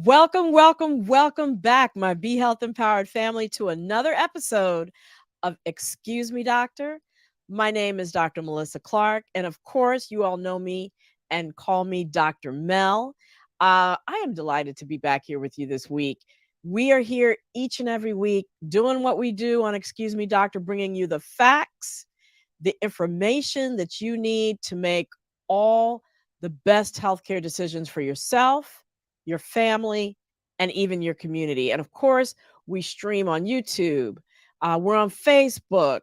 Welcome, welcome, welcome back, my Be Health Empowered family, to another episode of Excuse Me, Doctor. My name is Dr. Melissa Clark, and of course, you all know me and call me Dr. Mel. I am delighted to be back here with you this week. We are here each and every week doing what we do on Excuse Me, Doctor, bringing you the facts, the information that you need to make all the best healthcare decisions for yourself, your family, and even your community. And of course, we stream on YouTube. We're on Facebook.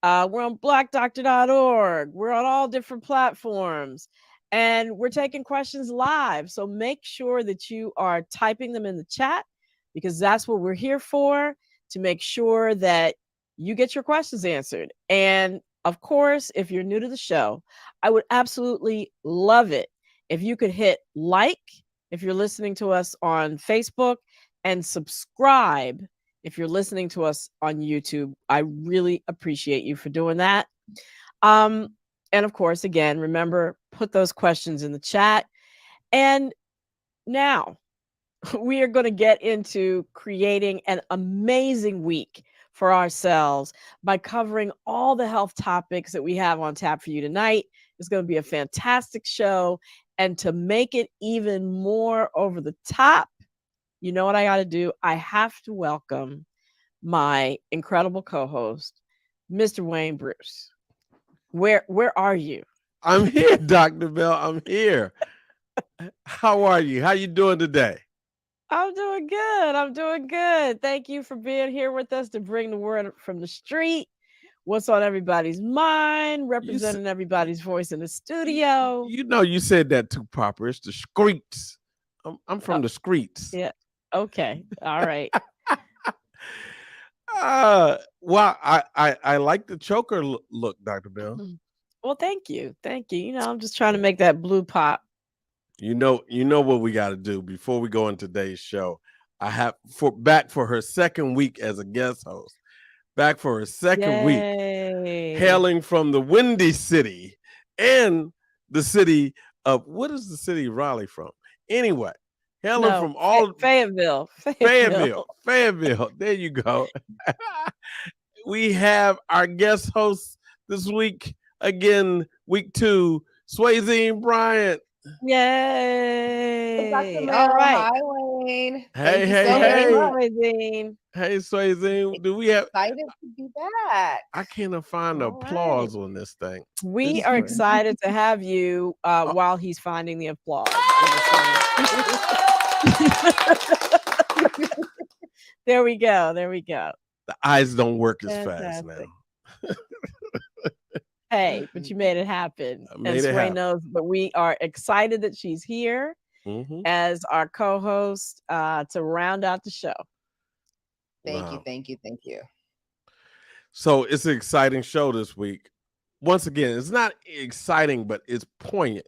We're on blackdoctor.org. We're on all different platforms. And we're taking questions live. So make sure that you are typing them in the chat because that's what we're here for, to make sure that you get your questions answered. And of course, if you're new to the show, I would absolutely love it if you could hit like if you're listening to us on Facebook and subscribe if you're listening to us on YouTube. I really appreciate you for doing that. And of course, again, remember, put those questions in the chat. And now we are going to get into creating an amazing week for ourselves by covering all the health topics that we have on tap for you tonight. It's going to be a fantastic show. And to make it even more over the top, you know what I got to do? I have to welcome my incredible co-host, Mr. Wayne Bruce. Where are you? I'm here, Dr. Bell. I'm here. How are you? How you doing today? I'm doing good. I'm doing good. Thank you for being here with us to bring the word from the street. What's on everybody's mind, representing everybody's voice in the studio. You know, you said that too proper. It's the streets. I'm from the streets. Yeah. Okay. All right. Well, I like the choker look, Dr. Bell. Well, thank you. Thank you. You know, I'm just trying to make that blue pop. You know what we got to do before we go on today's show. I have back for her second week as a guest host. Back for her second week, hailing from the Windy City and the city of, what is the city of Raleigh from? Anyway, hailing from all Fayetteville. Fayetteville. There you go. We have our guest host this week again, week 2, Swayzine Bryant. Yay! All right. Hi, Wayne. Hey. Swayzine. Hey, Swayzine. Do we have? Excited to be back. I can't find applause on this thing. We are excited to have you while he's finding the applause. There we go. The eyes don't work as fast now. Hey, but you made it happen. And Sway knows, but we are excited that she's here as our co-host to round out the show. Thank you. So it's an exciting show this week. Once again, it's not exciting, but it's poignant.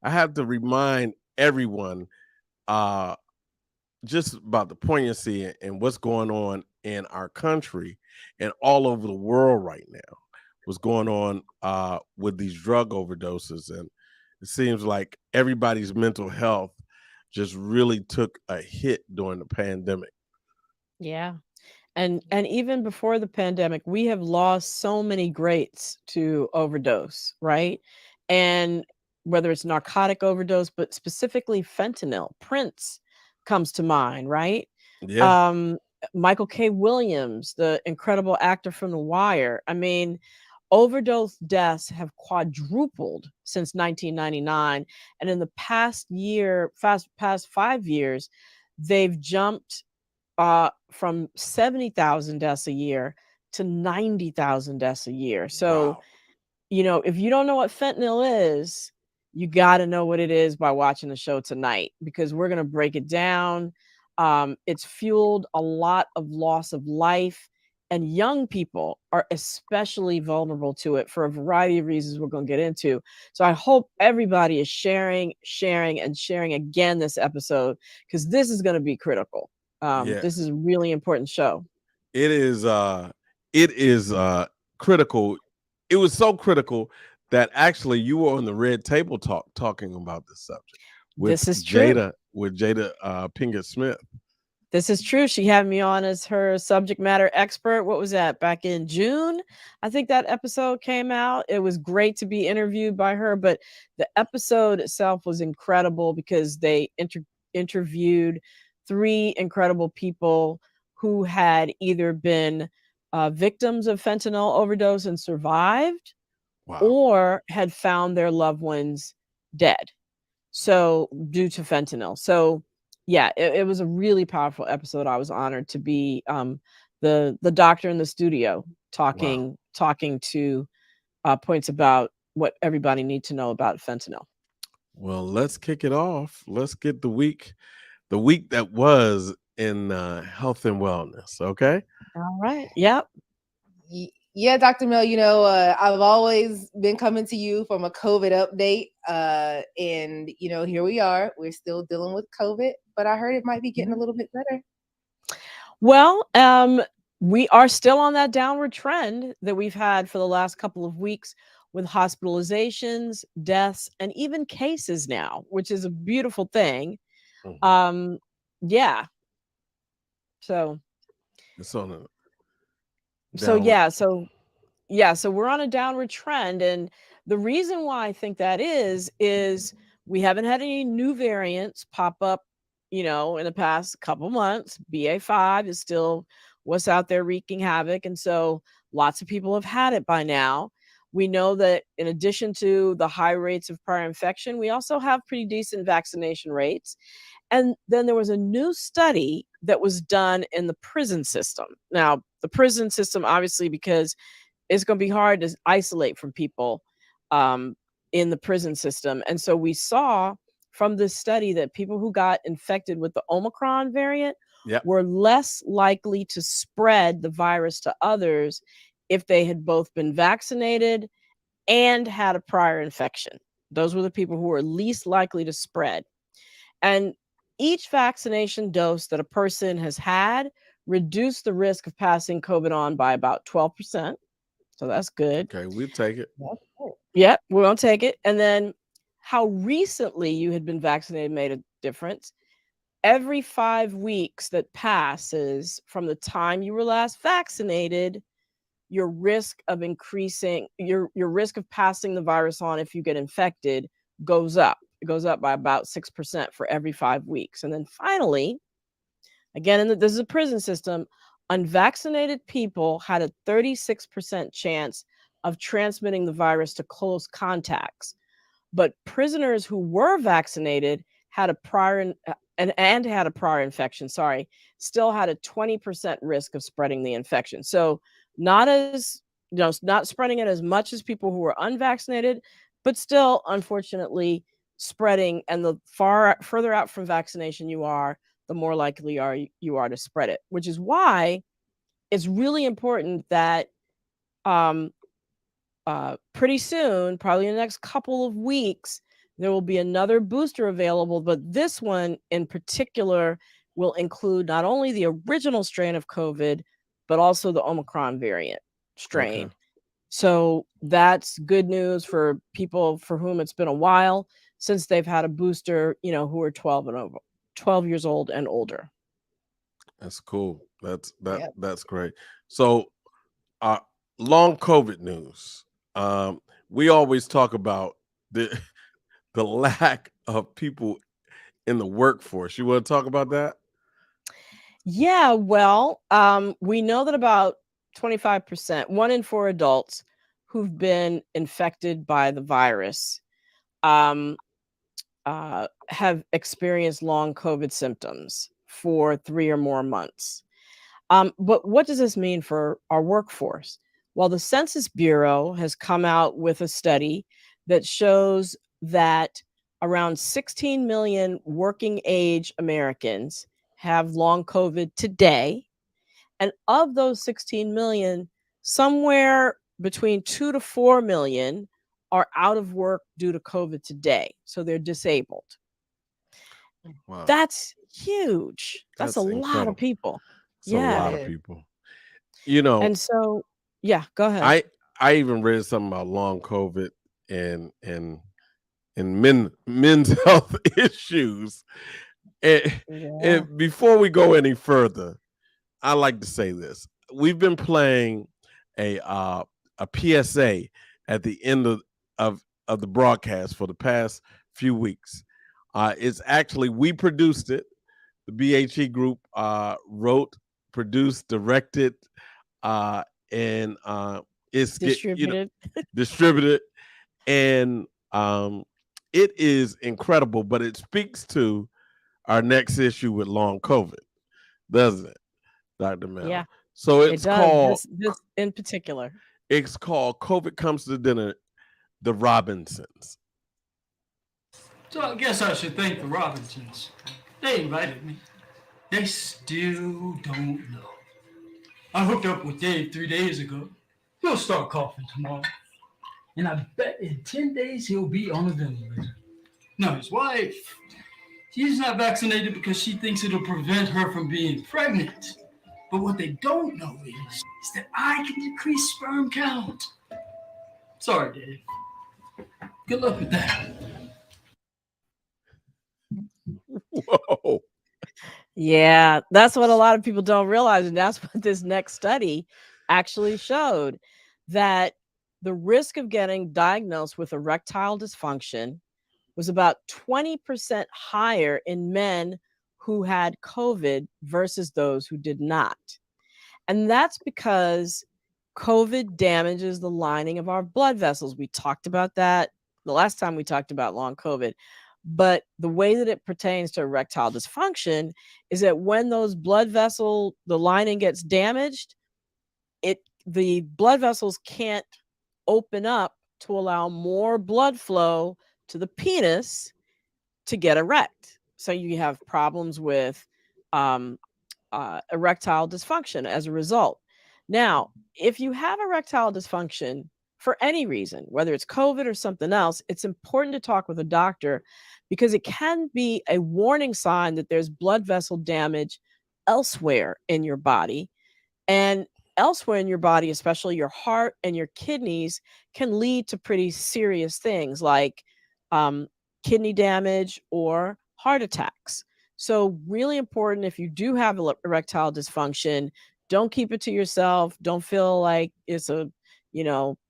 I have to remind everyone just about the poignancy and what's going on in our country and all over the world right now. What's going on with these drug overdoses. And it seems like everybody's mental health just really took a hit during the pandemic. Yeah. And even before the pandemic, we have lost so many greats to overdose, right? And whether it's narcotic overdose, but specifically fentanyl, Prince comes to mind, right? Yeah. Michael K. Williams, the incredible actor from The Wire. I mean, overdose deaths have quadrupled since 1999. And in the past 5 years, they've jumped from 70,000 deaths a year to 90,000 deaths a year. So, wow. You know, if you don't know what fentanyl is, you got to know what it is by watching the show tonight, because we're going to break it down. It's fueled a lot of loss of life, and young people are especially vulnerable to it for a variety of reasons we're going to get into. So I hope everybody is sharing again this episode, because this is going to be critical. This is a really important show. It is critical. It was so critical that actually you were on the Red Table Talk talking about this subject. This is true. with Jada Pinkett Smith. This is true. She had me on as her subject matter expert. What was that? Back in June, I think that episode came out. It was great to be interviewed by her, but the episode itself was incredible because they interviewed three incredible people who had either been victims of fentanyl overdose and survived, Wow. or had found their loved ones dead. So, due to fentanyl. So, yeah, it was a really powerful episode. I was honored to be the doctor in the studio talking to points about what everybody needs to know about fentanyl. Well, let's kick it off. Let's get the week that was in health and wellness. Okay. All right. Yep. Yeah, Dr. Mel, I've always been coming to you from a COVID update. And, here we are. We're still dealing with COVID, but I heard it might be getting a little bit better. Well, we are still on that downward trend that we've had for the last couple of weeks with hospitalizations, deaths, and even cases now, which is a beautiful thing. Mhm. Yeah. So It's on a so downward. so we're on a downward trend, and the reason why I think that is we haven't had any new variants pop up, in the past couple months. BA.5 is still what's out there wreaking havoc, and so lots of people have had it by now. We know that in addition to the high rates of prior infection, we also have pretty decent vaccination rates. And then there was a new study that was done in the prison system. Now, the prison system, obviously, because it's going to be hard to isolate from people in the prison system. And so we saw from this study that people who got infected with the Omicron variant Yep. were less likely to spread the virus to others if they had both been vaccinated and had a prior infection. Those were the people who were least likely to spread. And each vaccination dose that a person has had reduced the risk of passing COVID on by about 12%. So that's good. Okay, we'll take it. Yep, we're going to take it. And then how recently you had been vaccinated made a difference. Every 5 weeks that passes from the time you were last vaccinated, your risk of increasing your risk of passing the virus on if you get infected goes up. It goes up by about 6% for every 5 weeks. And then finally, again, this is a prison system, unvaccinated people had a 36% chance of transmitting the virus to close contacts. But prisoners who were vaccinated had a prior and had a prior infection, still had a 20% risk of spreading the infection. So not as, not spreading it as much as people who were unvaccinated, but still, unfortunately, spreading. And the further out from vaccination you are, the more likely you are to spread it, which is why it's really important that pretty soon, probably in the next couple of weeks, there will be another booster available, but this one in particular will include not only the original strain of COVID, but also the Omicron variant strain. Okay. So that's good news for people for whom it's been a while since they've had a booster, who are 12 years old and older. That's cool. That's great. So, long COVID news. We always talk about the lack of people in the workforce. You want to talk about that? Yeah, well, we know that about 25%, 1 in 4 adults who've been infected by the virus, have experienced long COVID symptoms for 3 or more months. But what does this mean for our workforce? Well, the Census Bureau has come out with a study that shows that around 16 million working age Americans have long COVID today. And of those 16 million, somewhere between 2 to 4 million are out of work due to COVID today. So they're disabled. Wow. That's huge. That's a lot incredible. of people. It's a lot of Yeah. people. And so, yeah, go ahead. I even read something about long COVID and men's health issues. Yeah. Before we go any further, I like to say this. We've been playing a PSA at the end of the broadcast for the past few weeks. It's actually, we produced it. The BHE group wrote, produced, directed, and it's Distributed. distributed, and it is incredible. But it speaks to our next issue with long COVID, doesn't it, Dr. Mel? Yeah, So it does. This in particular. it's called COVID Comes to Dinner, the Robinsons. So I guess I should thank the Robinsons. They invited me. They still don't know. I hooked up with Dave 3 days ago. He'll start coughing tomorrow. And I bet in 10 days he'll be on a ventilator. Now his wife, she's not vaccinated because she thinks it'll prevent her from being pregnant. But what they don't know is that I can decrease sperm count. Sorry, Dave. Good luck with that. Whoa. Yeah, that's what a lot of people don't realize. And that's what this next study actually showed, that the risk of getting diagnosed with erectile dysfunction was about 20% higher in men who had COVID versus those who did not. And that's because COVID damages the lining of our blood vessels. We talked about that the last time we talked about long COVID. But the way that it pertains to erectile dysfunction is that when those blood vessel, the lining gets damaged, the blood vessels can't open up to allow more blood flow to the penis to get erect. So you have problems with erectile dysfunction as a result. Now, if you have erectile dysfunction for any reason, whether it's COVID or something else, it's important to talk with a doctor because it can be a warning sign that there's blood vessel damage elsewhere in your body. And elsewhere in your body, especially your heart and your kidneys, can lead to pretty serious things like kidney damage or heart attacks. So, really important, if you do have erectile dysfunction, don't keep it to yourself. Don't feel like it's a,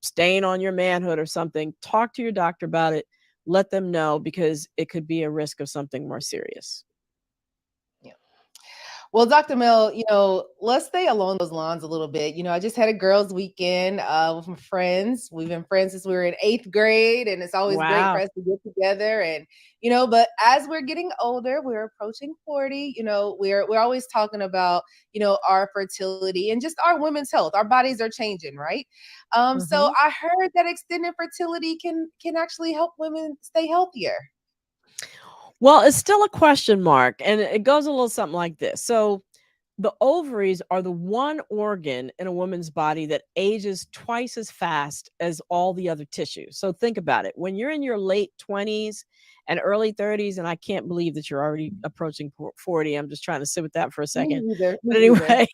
stain on your manhood or something. Talk to your doctor about it. Let them know, because it could be a risk of something more serious. Well, Dr. Mel, let's stay along those lines a little bit. I just had a girls' weekend with my friends. We've been friends since we were in 8th grade, and it's always great for us to get together. And but as we're getting older, we're approaching 40. We're always talking about our fertility and just our women's health. Our bodies are changing, right? So I heard that extended fertility can actually help women stay healthier. Well, it's still a question mark, and it goes a little something like this. So the ovaries are the one organ in a woman's body that ages twice as fast as all the other tissues. So think about it. When you're in your late 20s and early 30s, and I can't believe that you're already approaching 40. I'm just trying to sit with that for a second. But anyway,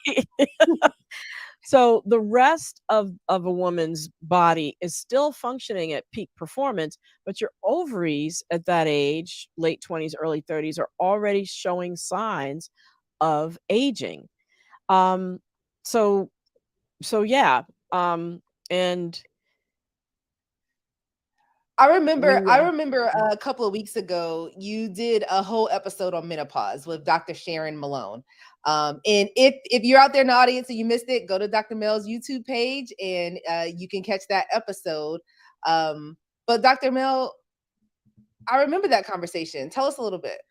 so the rest of a woman's body is still functioning at peak performance, but your ovaries at that age, late 20s, early 30s, are already showing signs of aging. So yeah. And I remember a couple of weeks ago, you did a whole episode on menopause with Dr. Sharon Malone. And if you're out there in the audience and you missed it, go to Dr. Mel's YouTube page and you can catch that episode. But Dr. Mel, I remember that conversation. Tell us a little bit.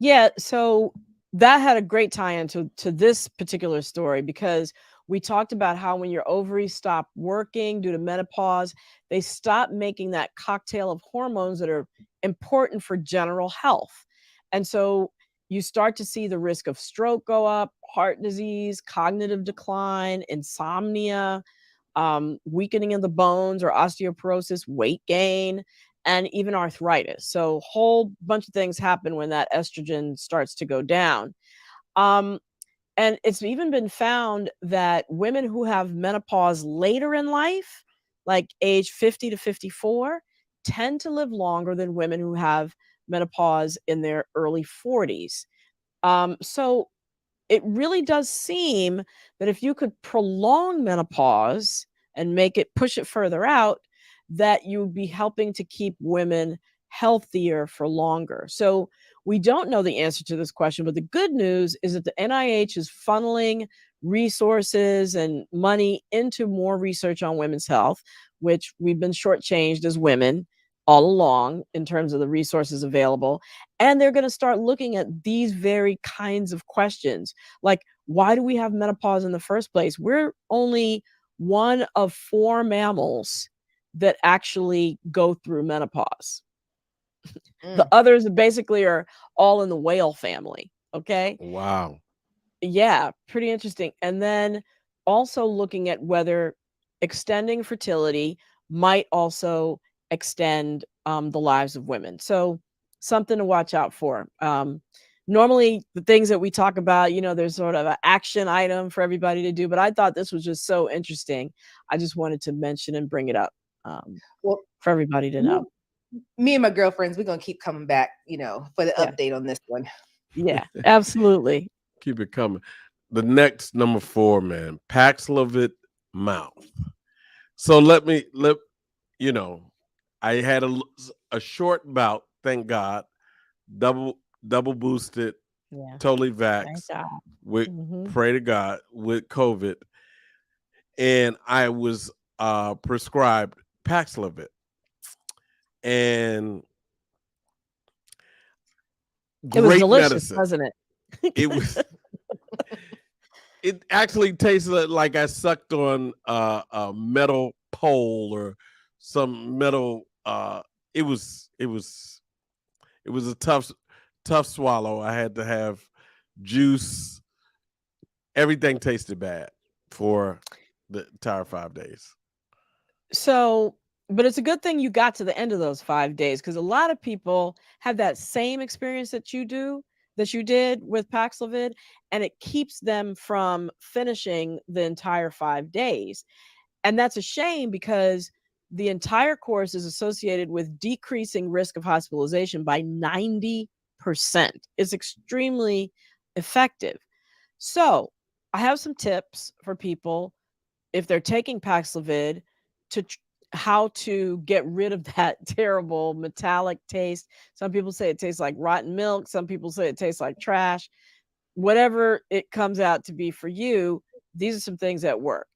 Yeah, so that had a great tie-in to this particular story, because we talked about how when your ovaries stop working due to menopause, they stop making that cocktail of hormones that are important for general health. And so you start to see the risk of stroke go up, heart disease, cognitive decline, insomnia, weakening of the bones or osteoporosis, weight gain, and even arthritis. So a whole bunch of things happen when that estrogen starts to go down. And it's even been found that women who have menopause later in life, like age 50 to 54, tend to live longer than women who have menopause in their early 40s. So it really does seem that if you could prolong menopause and push it further out, that you would be helping to keep women healthier for longer. So we don't know the answer to this question, but the good news is that the NIH is funneling resources and money into more research on women's health, which we've been shortchanged as women all along in terms of the resources available. And they're going to start looking at these very kinds of questions, like, why do we have menopause in the first place? We're only one of 4 mammals that actually go through menopause. The others basically are all in the whale family. Okay. Wow. Yeah, pretty interesting. And then also looking at whether extending fertility might also extend the lives of women. So something to watch out for. Normally, the things that we talk about, there's sort of an action item for everybody to do, but I thought this was just so interesting. I just wanted to mention and bring it up Well, for everybody to know. Me and my girlfriends, we're gonna keep coming back, for the Yeah. update on this one. Yeah, absolutely. Keep it coming. The next number 4, man, Paxlavid mouth. So I had a short bout, thank God, double boosted, Yeah. totally Thank vaxxed God. with, Mhm. pray to God, with COVID. And I was prescribed Paxlavid. And It was great delicious, medicine. wasn't it? It was. It actually tasted like I sucked on a metal pole or some metal. It was a tough swallow. I had to have juice. Everything tasted bad for the entire 5 days. So, but it's a good thing you got to the end of those 5 days, because a lot of people have that same experience that you did with Paxlovid, and it keeps them from finishing the entire 5 days. And that's a shame, because the entire course is associated with decreasing risk of hospitalization by 90%. It's extremely effective. So, I have some tips for people if they're taking Paxlovid to how to get rid of that terrible metallic taste. Some people say it tastes like rotten milk. Some people say it tastes like trash. Whatever it comes out to be for you, these are some things that work.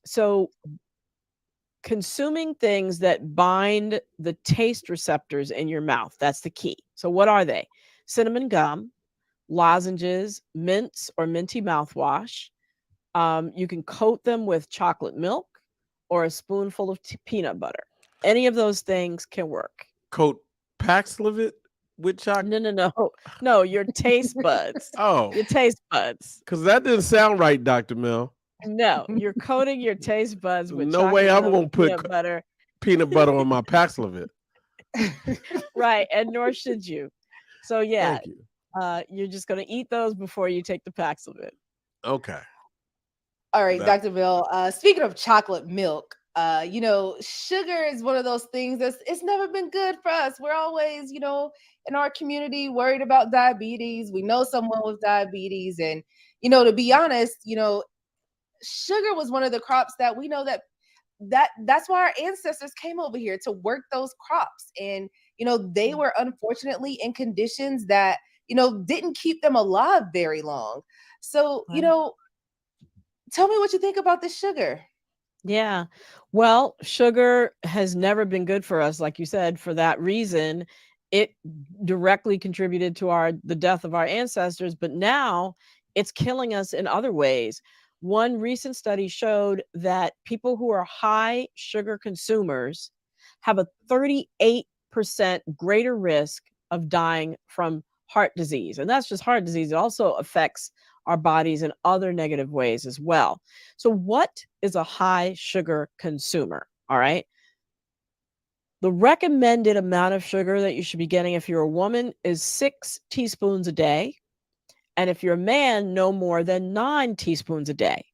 So, consuming things that bind the taste receptors in your mouth, that's the key. So, what are they? Cinnamon gum, lozenges, mints or minty mouthwash. You can coat them with chocolate milk or a spoonful of peanut butter. Any of those things can work. Coat Paxlovid with chocolate. No, your taste buds. Oh, Your taste buds. because that didn't sound right, Dr. Mill. No, you're coating your taste buds with No way chocolate I'm milk, gonna put peanut butter. peanut butter on my Paxlovid. Right, and nor should you. So yeah, Thank you. you're just gonna eat those before you take the Paxlovid. Okay. All right, That- Dr. Bill. Speaking of chocolate milk, sugar is one of those things it's never been good for us. We're always, in our community worried about diabetes. We know someone with diabetes, and to be honest, sugar was one of the crops that we know that's why our ancestors came over here to work those crops, and they were unfortunately in conditions that didn't keep them alive very long. So Right. tell me what you think about this sugar. Yeah. Well, sugar has never been good for us, like you said. For that reason, it directly contributed to the death of our ancestors, but now it's killing us in other ways. One recent study showed that people who are high sugar consumers have a 38% greater risk of dying from heart disease. And that's just heart disease. It also affects our bodies in other negative ways as well. So, what is a high sugar consumer? All right. The recommended amount of sugar that you should be getting if you're a woman is 6 teaspoons a day. And if you're a man, no more than 9 teaspoons a day.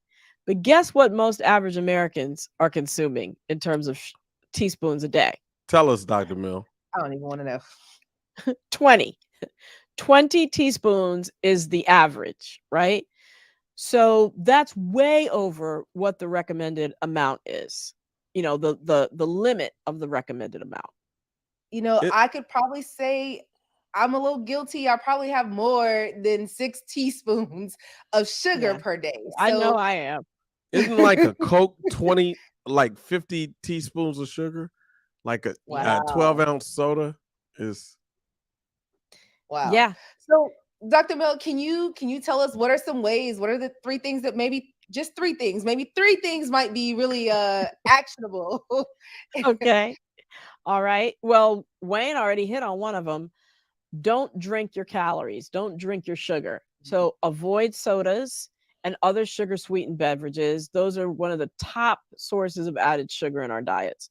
But guess what most average Americans are consuming in terms of teaspoons a day? Tell us, Dr. Mill. I don't even want to know. 20. 20 teaspoons is the average, right? So that's way over what the recommended amount is. The limit of the recommended amount. I could probably say I'm a little guilty. I probably have more than 6 teaspoons of sugar per day. I know I am. Isn't like a Coke 20, like 50 teaspoons of sugar? Like a 12-ounce soda is. Wow. Yeah. So, Dr. MEL, can you tell us what are some ways? What are the 3 things that maybe just 3 things? Maybe 3 things might be really actionable. Okay. All right. Well, Wayne already hit on one of them. Don't drink your calories. Don't drink your sugar. So avoid sodas and other sugar sweetened beverages. Those are one of the top sources of added sugar in our diets.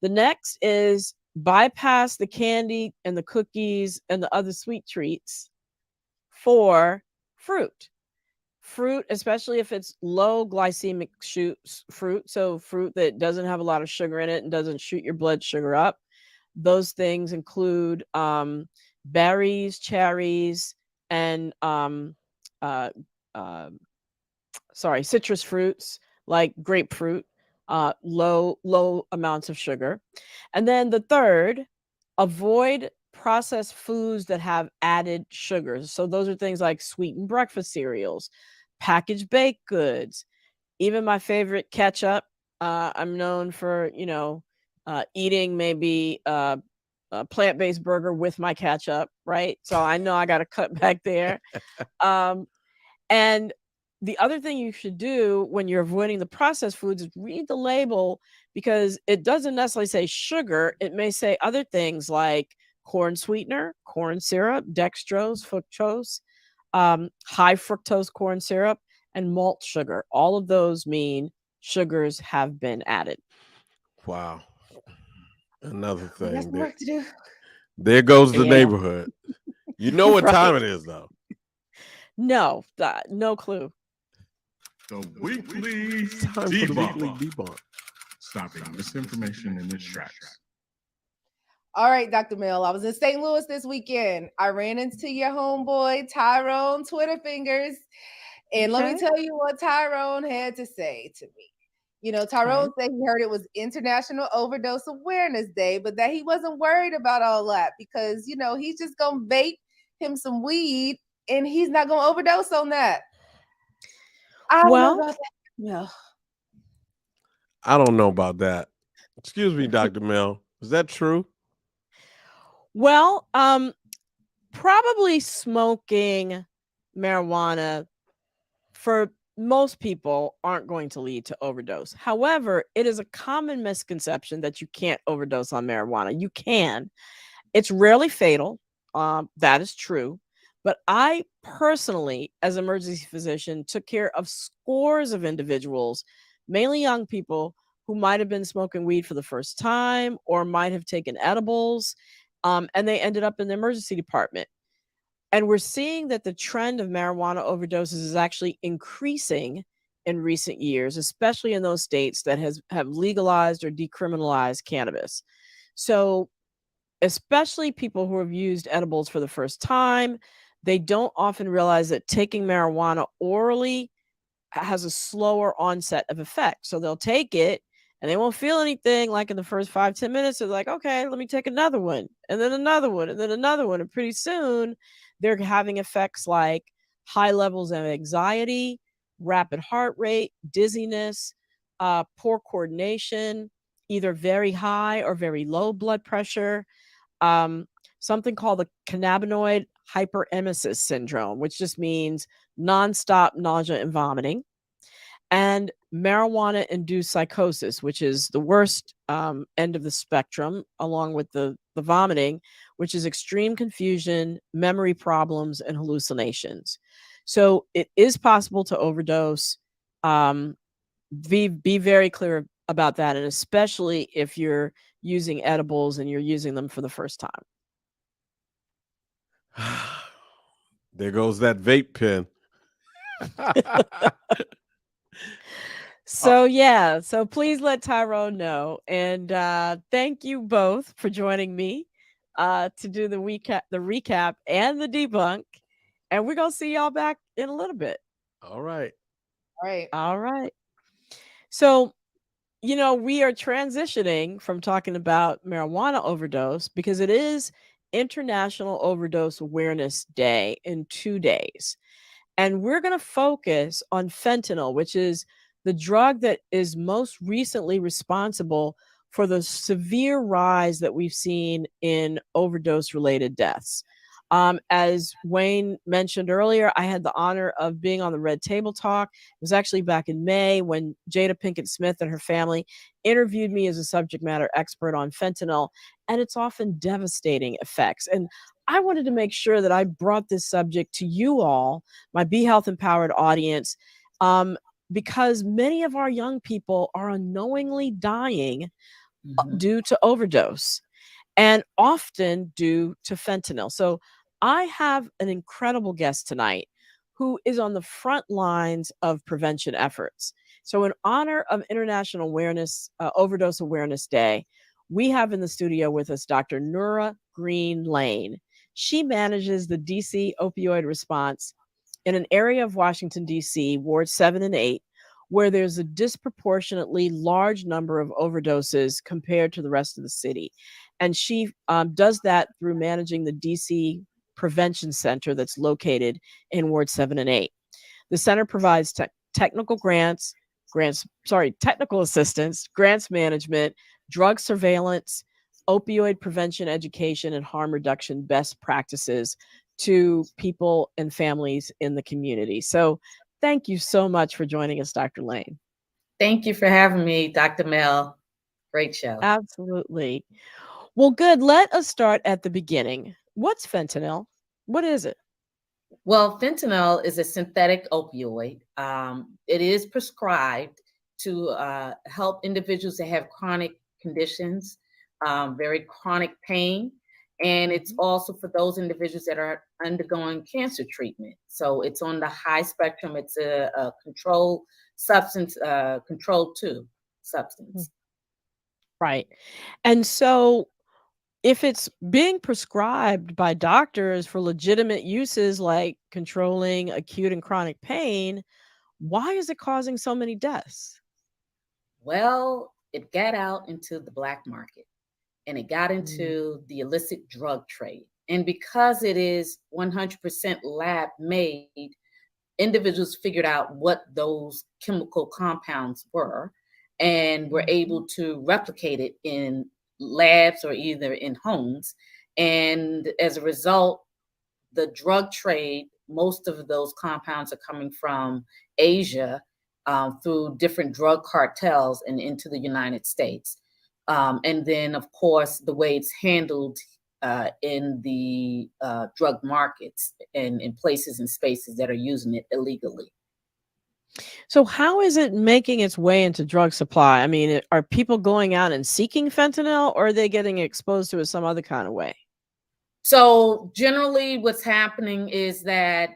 The next is bypass the candy and the cookies and the other sweet treats for fruit. Fruit, especially if it's low glycemic fruit, so fruit that doesn't have a lot of sugar in it and doesn't shoot your blood sugar up. Those things include berries, cherries, and citrus fruits like grapefruit, low amounts of sugar. And then the third, avoid processed foods that have added sugars. So those are things like sweetened breakfast cereals, packaged baked goods, even my favorite ketchup. I'm known for, eating maybe a plant-based burger with my ketchup, right? So I know I got to cut back there. And the other thing you should do when you're avoiding the processed foods is read the label, because it doesn't necessarily say sugar. It may say other things like corn sweetener, corn syrup, dextrose, fructose, high fructose corn syrup, and malt sugar. All of those mean sugars have been added. Wow. Another thing. That's work to do. There goes the neighborhood. You know what time it is, though. No, no clue. The weekly debunk. Stopping misinformation in its tracks. All right, Dr. MEL, I was in St. Louis this weekend. I ran into your homeboy, Tyrone Twitter-fingers. And let me tell you what Tyrone had to say to me. Tyrone said he heard it was International Overdose Awareness Day, but that he wasn't worried about all that because, he's just going to vape him some weed and he's not going to overdose on that. I don't know about that. No. I don't know about that. Excuse me, Dr. MEL. Is that true? Well, probably smoking marijuana for most people aren't going to lead to overdose. However, it is a common misconception that you can't overdose on marijuana. You can. It's rarely fatal. That is true. But I personally, as an emergency physician, took care of scores of individuals, mainly young people, who might have been smoking weed for the first time or might have taken edibles, and they ended up in the emergency department. And we're seeing that the trend of marijuana overdoses is actually increasing in recent years, especially in those states that have legalized or decriminalized cannabis. So especially people who have used edibles for the first time, they don't often realize that taking marijuana orally has a slower onset of effect. So they'll take it and they won't feel anything like in the first 5-10 minutes. They're like, okay, let me take another one and then another one and then another one. And pretty soon they're having effects like high levels of anxiety, rapid heart rate, dizziness, poor coordination, either very high or very low blood pressure, something called the cannabinoid hyperemesis syndrome, which just means nonstop nausea and vomiting, and marijuana-induced psychosis, which is the worst end of the spectrum, along with the vomiting, which is extreme confusion, memory problems, and hallucinations. So it is possible to overdose. Be very clear about that, and especially if you're using edibles and you're using them for the first time. There goes that vape pen. So please let Tyrone know. And thank you both for joining me to do the recap and the debunk. And we're going to see y'all back in a little bit. All right. All right. All right. So, we are transitioning from talking about marijuana overdose because it is International Overdose Awareness Day in 2 days. And we're going to focus on fentanyl, which is the drug that is most recently responsible for the severe rise that we've seen in overdose related deaths. As Wayne mentioned earlier, I had the honor of being on the Red Table Talk. It was actually back in May when Jada Pinkett Smith and her family interviewed me as a subject matter expert on fentanyl and its often devastating effects. And I wanted to make sure that I brought this subject to you all, my Be Health Empowered audience, because many of our young people are unknowingly dying due to overdose and often due to fentanyl. So I have an incredible guest tonight who is on the front lines of prevention efforts. So in honor of International Overdose Awareness Day, we have in the studio with us Dr. Nura Green Lane. She manages the DC Opioid Response in an area of Washington, D.C., Ward 7 and 8, where there's a disproportionately large number of overdoses compared to the rest of the city. And she does that through managing the DC Prevention Center that's located in Ward 7 and 8. The center provides technical technical assistance, grants management, drug surveillance, opioid prevention education, and harm reduction best practices to people and families in the community. So thank you so much for joining us, Dr. Lane. Thank you for having me, Dr. Mel. Great show. Absolutely. Well, good. Let us start at the beginning. What's fentanyl? What is it? Well, fentanyl is a synthetic opioid. It is prescribed to help individuals that have chronic conditions, very chronic pain. And it's also for those individuals that are undergoing cancer treatment. So it's on the high spectrum. It's a controlled substance, controlled 2 substance. Right. And so if it's being prescribed by doctors for legitimate uses like controlling acute and chronic pain, why is it causing so many deaths? Well, it got out into the black market and it got into the illicit drug trade. And because it is 100% lab made, individuals figured out what those chemical compounds were and were able to replicate it in labs or either in homes. And as a result, the drug trade, most of those compounds are coming from Asia through different drug cartels and into the United States. And then, of course, the way it's handled in the drug markets and in places and spaces that are using it illegally. So how is it making its way into drug supply? I mean, are people going out and seeking fentanyl, or are they getting exposed to it some other kind of way? So generally what's happening is that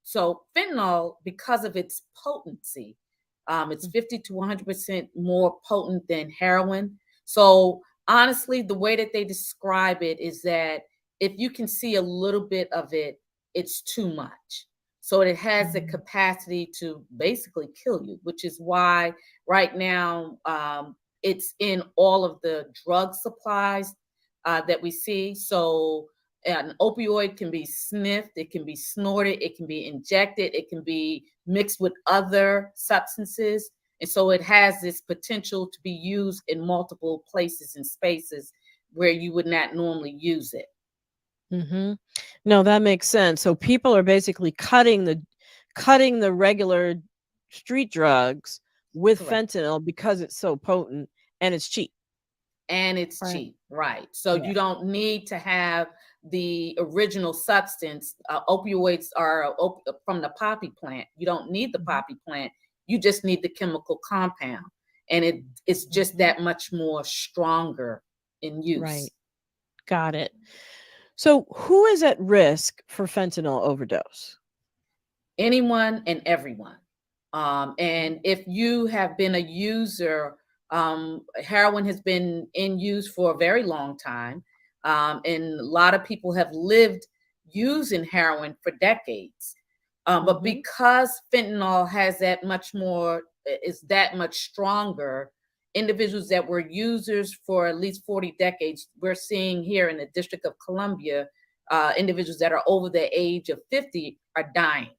so fentanyl, because of its potency, it's 50 to 100% more potent than heroin. So honestly, the way that they describe it is that if you can see a little bit of it, it's too much. So it has the capacity to basically kill you, which is why right now it's in all of the drug supplies that we see. So an opioid can be sniffed, it can be snorted, it can be injected, it can be mixed with other substances. And so it has this potential to be used in multiple places and spaces where you would not normally use it. No, that makes sense. So people are basically cutting the regular street drugs with Correct. fentanyl because it's so potent and it's cheap. And it's Right. cheap, right? So Yeah. you don't need to have the original substance. Opioids are from the poppy plant. You don't need the poppy plant. You just need the chemical compound. And it's just that much more stronger in use. Right. Got it. So who is at risk for fentanyl overdose? Anyone and everyone. And if you have been a user, heroin has been in use for a very long time. And a lot of people have lived using heroin for decades. But because fentanyl has that much more, is that much stronger, individuals that were users for at least 40 decades, we're seeing here in the District of Columbia, individuals that are over the age of 50 are dying.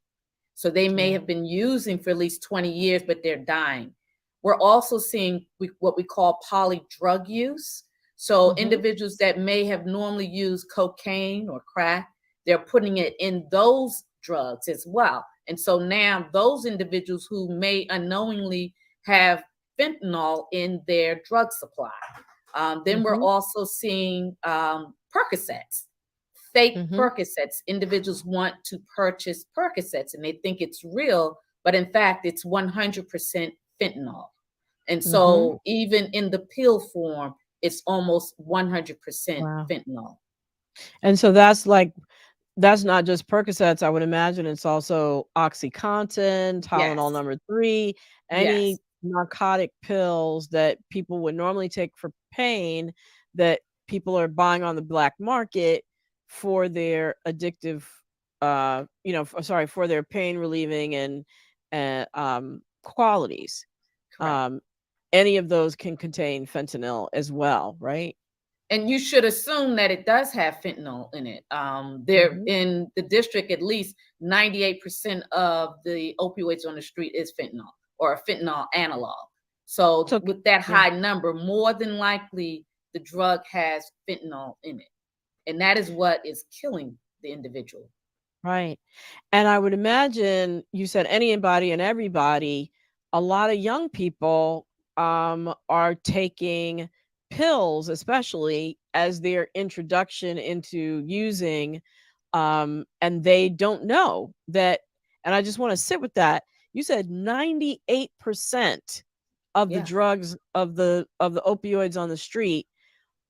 So they may have been using for at least 20 years, but they're dying. We're also seeing what we call polydrug use. So individuals that may have normally used cocaine or crack, they're putting it in those drugs as well. And so now those individuals who may unknowingly have fentanyl in their drug supply. Then we're also seeing Percocets, fake Percocets. Individuals want to purchase Percocets and they think it's real, but in fact, it's 100% fentanyl. And so even in the pill form, it's almost 100% fentanyl. And so that's not just Percocets. I would imagine it's also OxyContin, Tylenol number 3, any narcotic pills that people would normally take for pain that people are buying on the black market for their addictive, for their pain relieving and qualities. Any of those can contain fentanyl as well, right? And you should assume that it does have fentanyl in it. There in the district, at least 98% of the opioids on the street is fentanyl or a fentanyl analog. So with that high number, more than likely the drug has fentanyl in it. And that is what is killing the individual. Right. And I would imagine you said anybody and everybody, a lot of young people are taking pills, especially as their introduction into using, and they don't know that. And I just want to sit with that. You said 98% of the drugs of the opioids on the street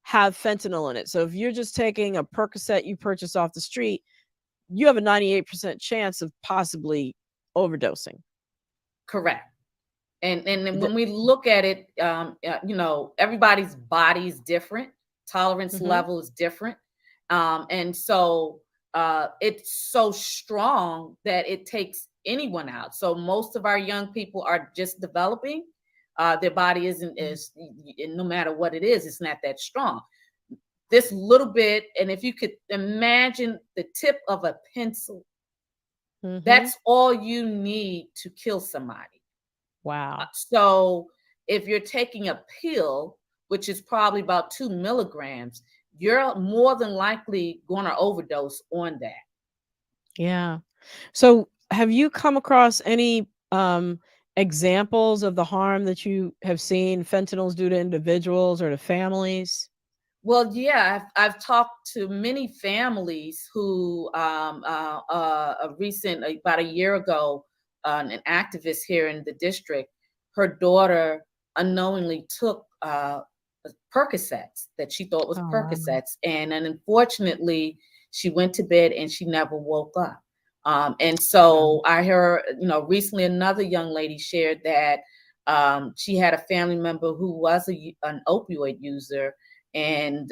have fentanyl in it. So if you're just taking a Percocet you purchase off the street, you have a 98% chance of possibly overdosing. Correct. And when we look at it, everybody's body is different. Tolerance level is different. And so it's so strong that it takes anyone out. So most of our young people are just developing. Their body isn't as, no matter what it is, it's not that strong. This little bit, and if you could imagine the tip of a pencil, that's all you need to kill somebody. Wow. So if you're taking a pill, which is probably about 2 milligrams, you're more than likely going to overdose on that. Yeah. So have you come across any examples of the harm that you have seen fentanyls do to individuals or to families? Well, yeah, I've talked to many families who about a year ago, an activist here in the district, her daughter unknowingly took Percocets that she thought was Percocets. And unfortunately, she went to bed and she never woke up. And so I heard, recently another young lady shared that she had a family member who was an opioid user, and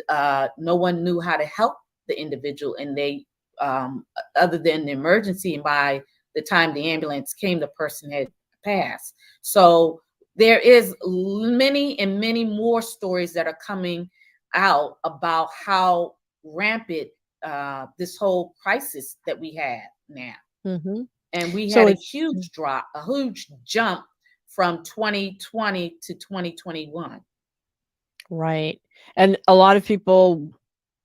no one knew how to help the individual. And they, other than the emergency, and by the time the ambulance came, the person had passed. So there is many and many more stories that are coming out about how rampant this whole crisis that we have now. And we had a huge drop, a huge jump from 2020 to 2021. Right. And a lot of people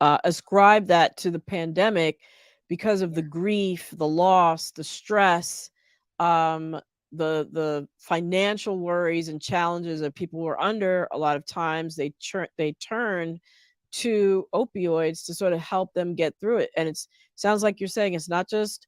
ascribe that to the pandemic because of the grief, the loss, the stress, the financial worries and challenges that people were under. A lot of times they turn to opioids to sort of help them get through it. And it sounds like you're saying it's not just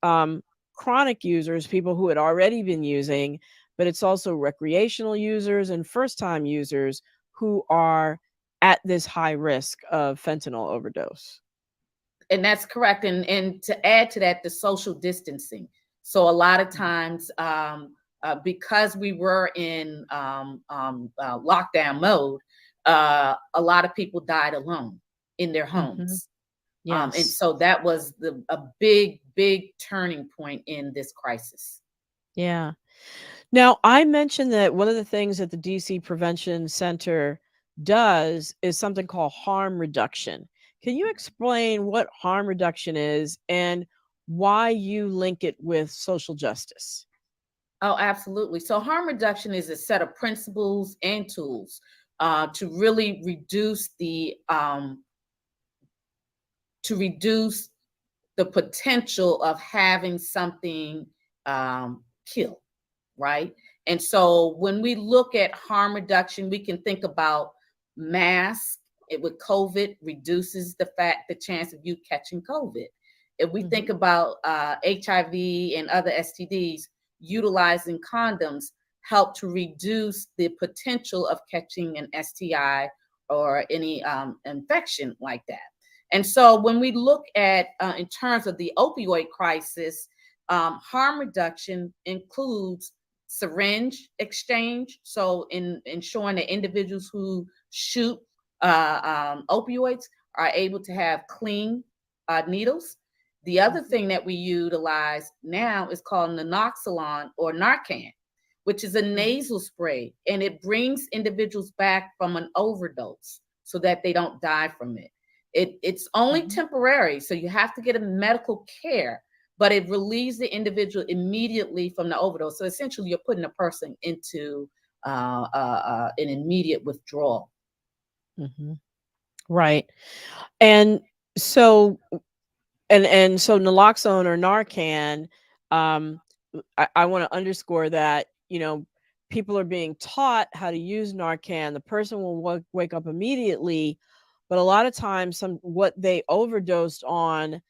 chronic users, people who had already been using, but it's also recreational users and first-time users who are at this high risk of fentanyl overdose. And that's correct. And to add to that, the social distancing. So a lot of times, because we were in lockdown mode, a lot of people died alone. in their Mm-hmm. homes. Yes. And so that was a big, big turning point in this crisis. Yeah. Now, I mentioned that one of the things that the DC Prevention Center does is something called harm reduction. Can you explain what harm reduction is and why you link it with social justice? Oh, absolutely. So harm reduction is a set of principles and tools to really reduce the potential of having something kill, right? And so when we look at harm reduction, we can think about mask. It with COVID reduces the chance of you catching COVID. If we think about HIV and other STDs, utilizing condoms help to reduce the potential of catching an STI or any infection like that. And so when we look at, in terms of the opioid crisis, harm reduction includes syringe exchange. So in ensuring that individuals who shoot opioids are able to have clean needles. The other thing that we utilize now is called naloxone or Narcan, which is a nasal spray, and it brings individuals back from an overdose so that they don't die from it. It's only temporary, so you have to get a medical care, but it relieves the individual immediately from the overdose. So essentially, you're putting a person into an immediate withdrawal. Right. And so so naloxone or Narcan, I want to underscore that, people are being taught how to use Narcan. The person will wake up immediately, but a lot of times what they overdosed on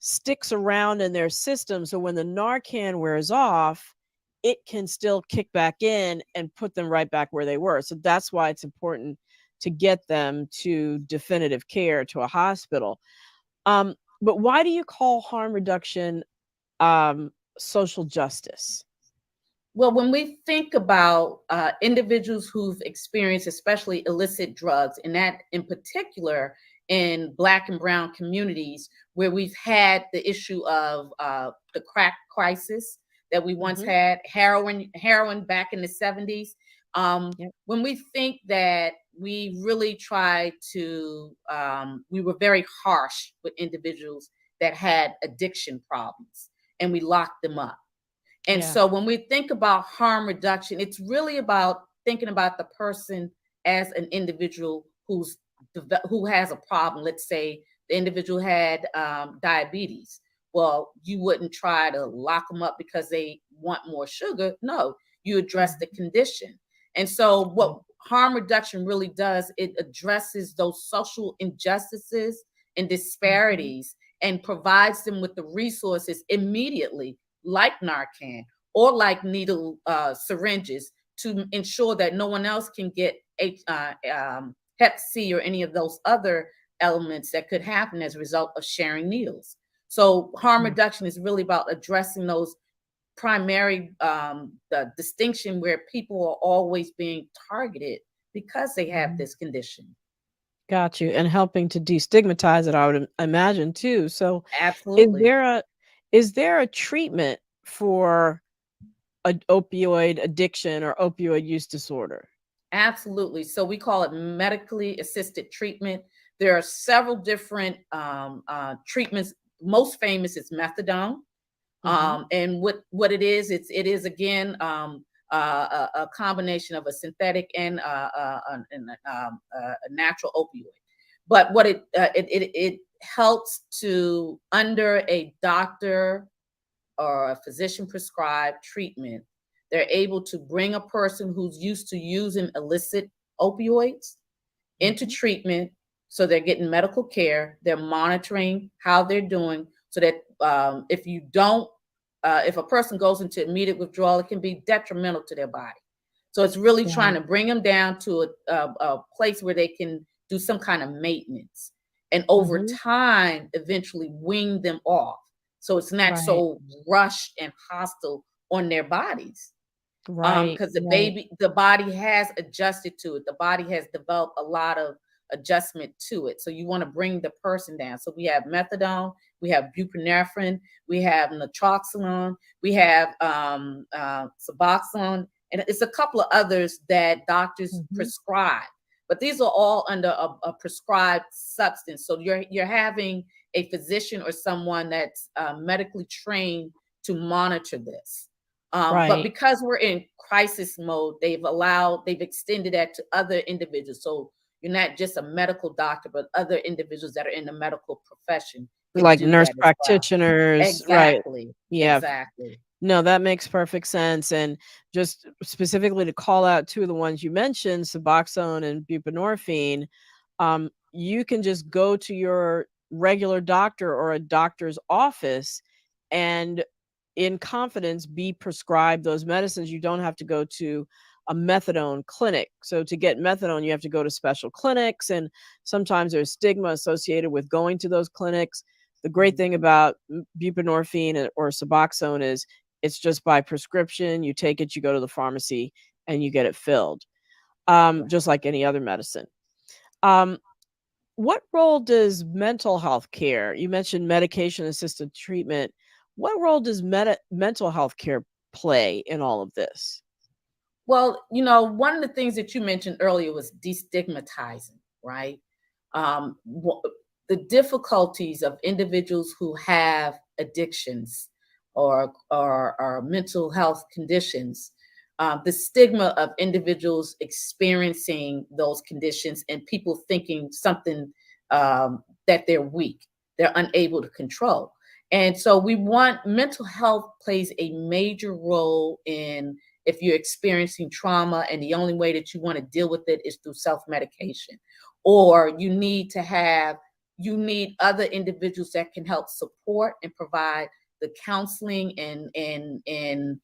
sticks around in their system. So when the Narcan wears off, it can still kick back in and put them right back where they were. So that's why it's important to get them to definitive care, to a hospital. But why do you call harm reduction social justice? Well, when we think about individuals who've experienced, especially illicit drugs, and that in particular in Black and Brown communities, where we've had the issue of the crack crisis that we once had, heroin back in the 70s. When we think that we really tried to, we were very harsh with individuals that had addiction problems, and we locked them up. And so when we think about harm reduction, it's really about thinking about the person as an individual who has a problem. Let's say the individual had diabetes. Well, you wouldn't try to lock them up because they want more sugar. No, you address the condition. And so what harm reduction really does, it addresses those social injustices and disparities and provides them with the resources immediately, like Narcan or like needle syringes, to ensure that no one else can get Hep C or any of those other elements that could happen as a result of sharing needles. So harm reduction is really about addressing those primary the distinction where people are always being targeted because they have this condition. Got you. And helping to destigmatize it, I would imagine too. So Absolutely. is there a treatment for an opioid addiction or opioid use disorder? Absolutely. So we call it medically assisted treatment. There are several different treatments. Most famous is methadone. And what it is again a combination of a synthetic and a natural opioid. But what it helps to, under a doctor or a physician prescribed treatment, they're able to bring a person who's used to using illicit opioids into treatment. So they're getting medical care, they're monitoring how they're doing, so that if a person goes into immediate withdrawal, it can be detrimental to their body. So it's really trying to bring them down to a place where they can do some kind of maintenance, and over time, eventually wean them off. So it's not so rushed and hostile on their bodies. Because the body has adjusted to it. The body has developed a lot of adjustment to it. So you want to bring the person down. So we have methadone, we have buprenorphine, we have naproxen, we have Suboxone, and it's a couple of others that doctors prescribe. But these are all under a prescribed substance. So you're having a physician or someone that's medically trained to monitor this. But because we're in crisis mode, they've extended that to other individuals. So you're not just a medical doctor, but other individuals that are in the medical profession, like nurse practitioners. Exactly. Right. Yeah. Exactly. No, that makes perfect sense. And just specifically to call out two of the ones you mentioned, Suboxone and buprenorphine, you can just go to your regular doctor or a doctor's office and in confidence be prescribed those medicines. You don't have to go to a methadone clinic. So to get methadone, you have to go to special clinics, and sometimes there's stigma associated with going to those clinics. The great thing about buprenorphine or Suboxone is it's just by prescription. You take it, you go to the pharmacy, and you get it filled, just like any other medicine. What role does mental health care? You mentioned medication-assisted treatment. What role does mental health care play in all of this? Well, one of the things that you mentioned earlier was destigmatizing, right? The difficulties of individuals who have addictions or mental health conditions, the stigma of individuals experiencing those conditions and people thinking something that they're weak, they're unable to control. And so mental health plays a major role in if you're experiencing trauma and the only way that you want to deal with it is through self-medication, or you need other individuals that can help support and provide the counseling and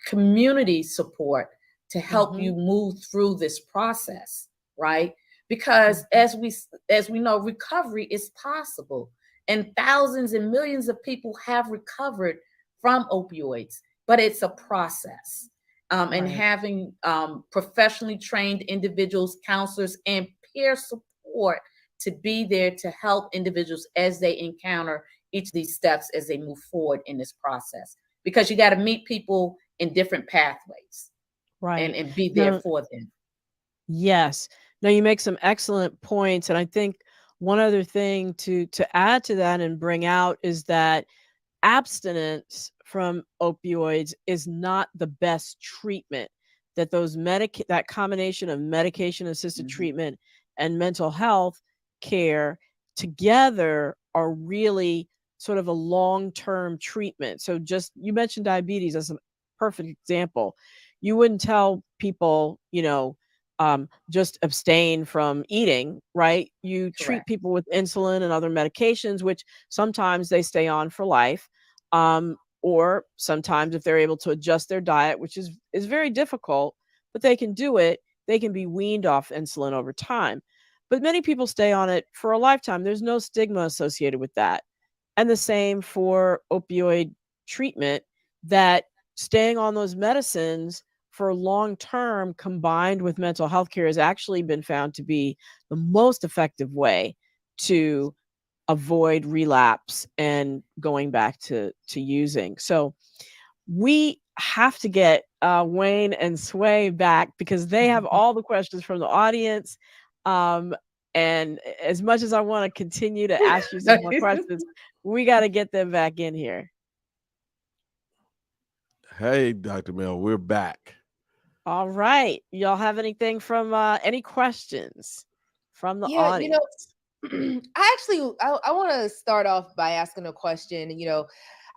community support to help you move through this process, right? Because as we know, recovery is possible, and thousands and millions of people have recovered from opioids, but it's a process. And having professionally trained individuals, counselors, and peer support to be there to help individuals as they encounter each of these steps as they move forward in this process. Because you got to meet people in different pathways, right, and be there for them. Yes. No, you make some excellent points. And I think one other thing to add to that and bring out is that abstinence from opioids is not the best treatment. That that combination of medication-assisted treatment and mental health care together are really sort of a long-term treatment. So you mentioned diabetes as a perfect example. You wouldn't tell people, just abstain from eating, right? You treat people with insulin and other medications, which sometimes they stay on for life. Or sometimes if they're able to adjust their diet, which is very difficult, but they can do it, they can be weaned off insulin over time. But many people stay on it for a lifetime. There's no stigma associated with that. And the same for opioid treatment, that staying on those medicines for long term combined with mental health care has actually been found to be the most effective way to avoid relapse and going back to using. So we have to get Wayne and Sway back because they have all the questions from the audience. And as much as I want to continue to ask you some more questions, we got to get them back in here. Hey, Dr. Mel, we're back. All right. Y'all have anything from any questions from the audience? I want to start off by asking a question.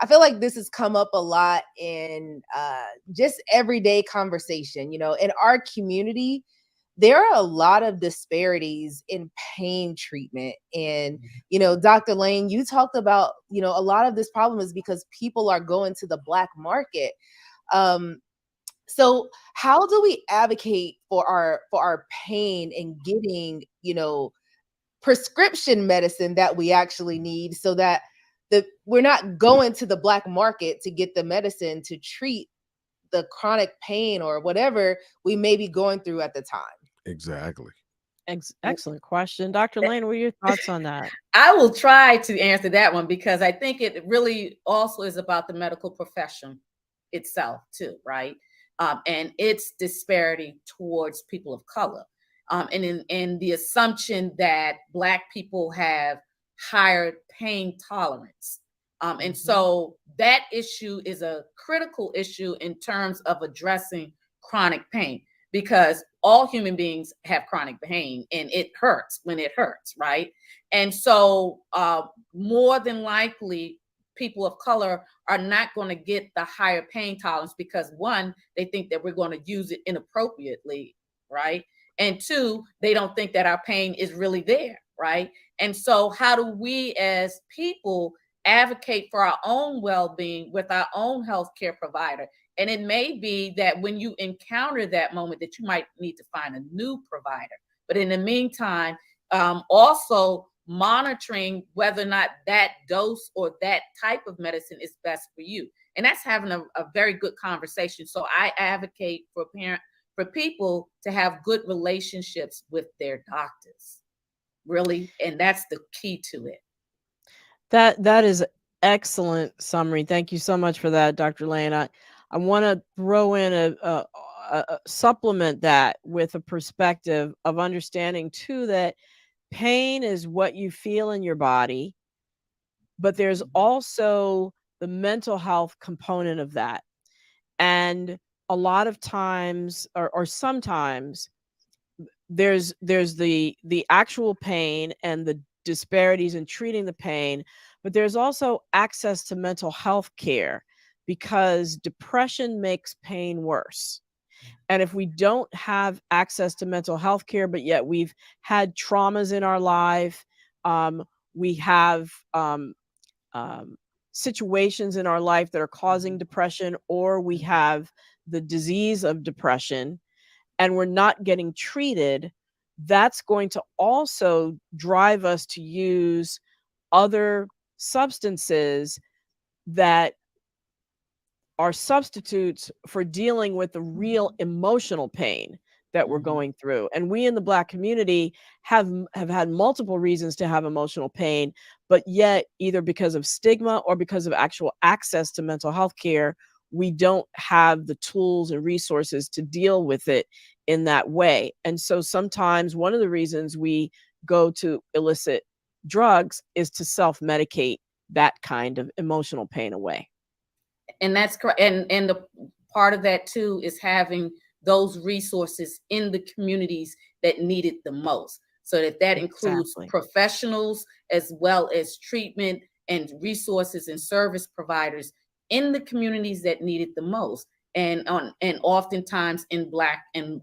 I feel like this has come up a lot in just everyday conversation. In our community, there are a lot of disparities in pain treatment. And, Dr. Lane, you talked about, a lot of this problem is because people are going to the black market. So how do we advocate for our pain and getting, prescription medicine that we actually need so that we're not going to the black market to get the medicine to treat the chronic pain or whatever we may be going through at the time? Exactly. Excellent question. Dr. Lane, what are your thoughts on that? I will try to answer that one because I think it really also is about the medical profession itself too, right? And its disparity towards people of color. And in the assumption that Black people have higher pain tolerance. And so that issue is a critical issue in terms of addressing chronic pain, because all human beings have chronic pain and it hurts when it hurts, right? And so more than likely, people of color are not going to get the higher pain tolerance because, one, they think that we're going to use it inappropriately, right? And two, they don't think that our pain is really there, right? And so how do we as people advocate for our own well-being with our own healthcare provider? And it may be that when you encounter that moment that you might need to find a new provider. But in the meantime, also monitoring whether or not that dose or that type of medicine is best for you. And that's having a very good conversation. So I advocate for people to have good relationships with their doctors, really. And that's the key to it. That is excellent summary. Thank you so much for that, Dr. Lane. I want to throw in a supplement that with a perspective of understanding too that pain is what you feel in your body, but there's also the mental health component of that. And a lot of times, or sometimes, there's the actual pain and the disparities in treating the pain, but there's also access to mental health care, because depression makes pain worse. And if we don't have access to mental health care, but yet we've had traumas in our life, we have situations in our life that are causing depression, or we have the disease of depression, and we're not getting treated, that's going to also drive us to use other substances that are substitutes for dealing with the real emotional pain that we're going through. And we in the Black community have had multiple reasons to have emotional pain, but yet either because of stigma or because of actual access to mental health care, we don't have the tools and resources to deal with it in that way. And so sometimes one of the reasons we go to illicit drugs is to self-medicate that kind of emotional pain away. And that's correct. And the part of that too is having those resources in the communities that need it the most. So that includes professionals as well as treatment and resources and service providers in the communities that need it the most. And oftentimes in Black and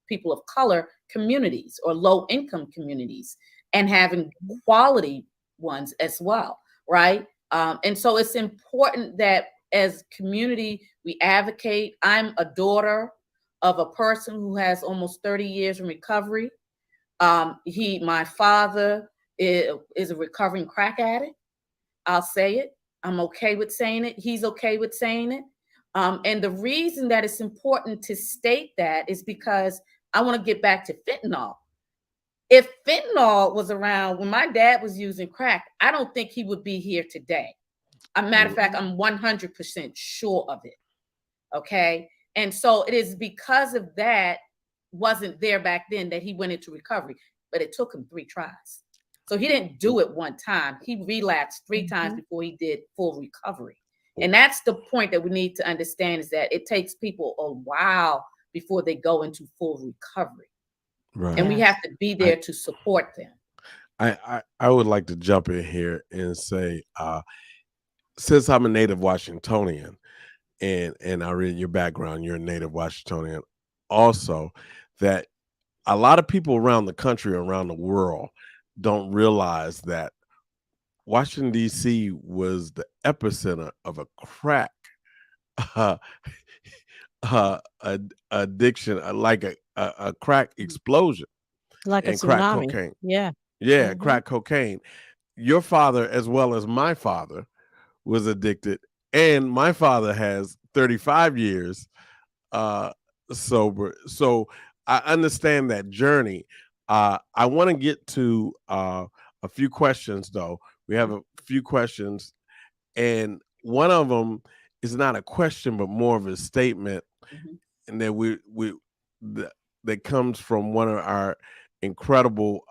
people of color communities or low income communities, and having quality ones as well, right? And so it's important that as community, we advocate. I'm a daughter of a person who has almost 30 years in recovery. My father is a recovering crack addict. I'll say it. I'm okay with saying it. He's okay with saying it. And the reason that it's important to state that is because I want to get back to fentanyl. If fentanyl was around when my dad was using crack, I don't think he would be here today. As a matter of fact, I'm 100% sure of it. Okay. And so it is because of that wasn't there back then that he went into recovery, but it took him 3 tries. So he didn't do it one time. He relapsed 3 times before he did full recovery. And that's the point that we need to understand, is that it takes people a while before they go into full recovery. Right. And we have to be there to support them. I would like to jump in here and say, since I'm a native Washingtonian, and I read your background, you're a native Washingtonian also, that a lot of people around the country, around the world, don't realize that Washington, D.C. was the epicenter of a crack addiction, like a crack explosion. Like a crack tsunami. cocaine. Yeah. Crack cocaine. Your father, as well as my father, was addicted, and my father has 35 years sober. So I understand that journey. I want to get to a few questions, though. We have a few questions, and one of them is not a question, but more of a statement, and that that comes from one of our incredible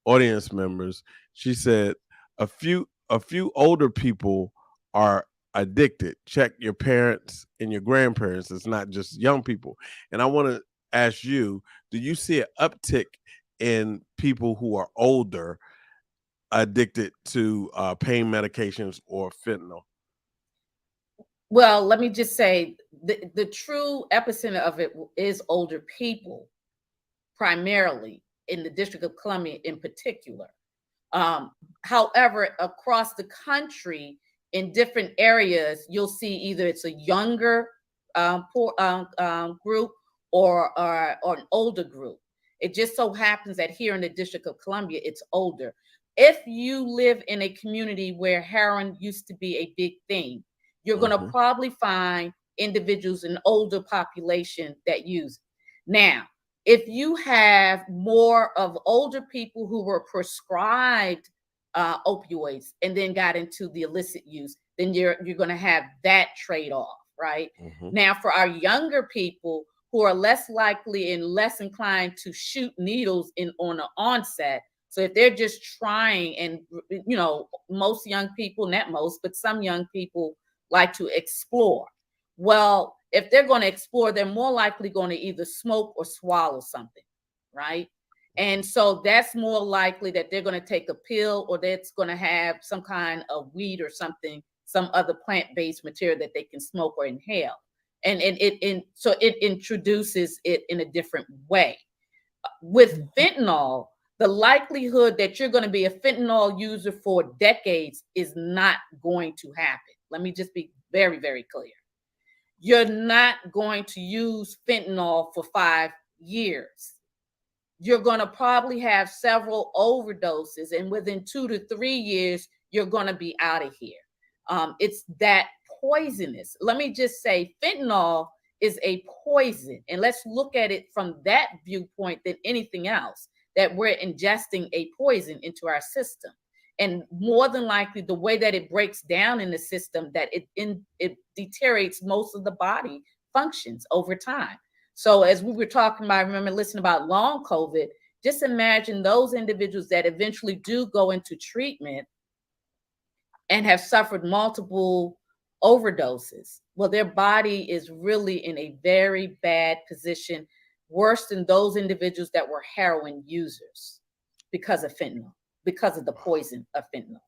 audience members. She said, "A few older people are addicted. Check your parents and your grandparents. It's not just young people." And I want to ask you, do you see an uptick in people who are older addicted to pain medications or fentanyl? Well, let me just say the true epicenter of it is older people, primarily in the District of Columbia in particular. However, across the country, in different areas, you'll see either it's a younger group or an older group. It just so happens that here in the District of Columbia, it's older. If you live in a community where heroin used to be a big thing, you're going to probably find individuals in older population that use it. Now, if you have more of older people who were prescribed opioids and then got into the illicit use, then you're going to have that trade-off, right? Now, for our younger people who are less likely and less inclined to shoot needles on the onset, so if they're just trying, and most young people, not most, but some young people like to explore. Well, if they're going to explore, they're more likely going to either smoke or swallow something, right? And so that's more likely that they're going to take a pill, or that's going to have some kind of weed or something, some other plant-based material that they can smoke or inhale. So it introduces it in a different way. With fentanyl, the likelihood that you're going to be a fentanyl user for decades is not going to happen. Let me just be very, very clear. You're not going to use fentanyl for 5 years. You're going to probably have several overdoses, and within 2 to 3 years, you're going to be out of here. It's that poisonous. Let me just say, fentanyl is a poison, and let's look at it from that viewpoint than anything else, that we're ingesting a poison into our system. And more than likely, the way that it breaks down in the system, that it deteriorates most of the body functions over time. So as we were talking about, I remember listening about long COVID, just imagine those individuals that eventually do go into treatment and have suffered multiple overdoses. Well, their body is really in a very bad position, worse than those individuals that were heroin users because of fentanyl, because of the poison of fentanyl.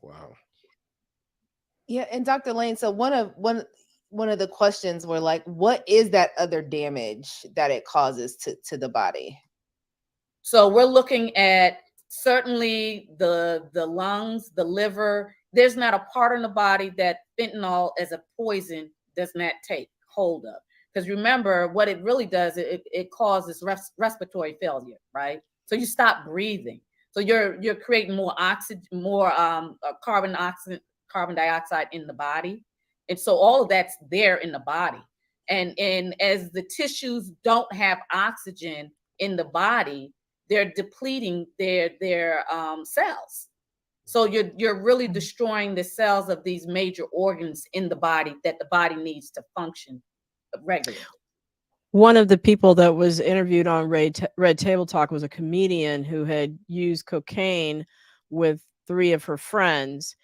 Wow. Yeah, and Dr. Lane, so one of the questions were like, what is that other damage that it causes to the body? So we're looking at certainly the lungs, the liver. There's not a part in the body that fentanyl as a poison does not take hold of. Because remember, what it really does, it causes respiratory failure, right? So you stop breathing. So you're creating more oxygen, more carbon dioxide in the body. And so all of that's there in the body. And as the tissues don't have oxygen in the body, they're depleting their cells. So you're really destroying the cells of these major organs in the body that the body needs to function regularly. One of the people that was interviewed on Red Table Talk was a comedian who had used cocaine with 3 of her friends,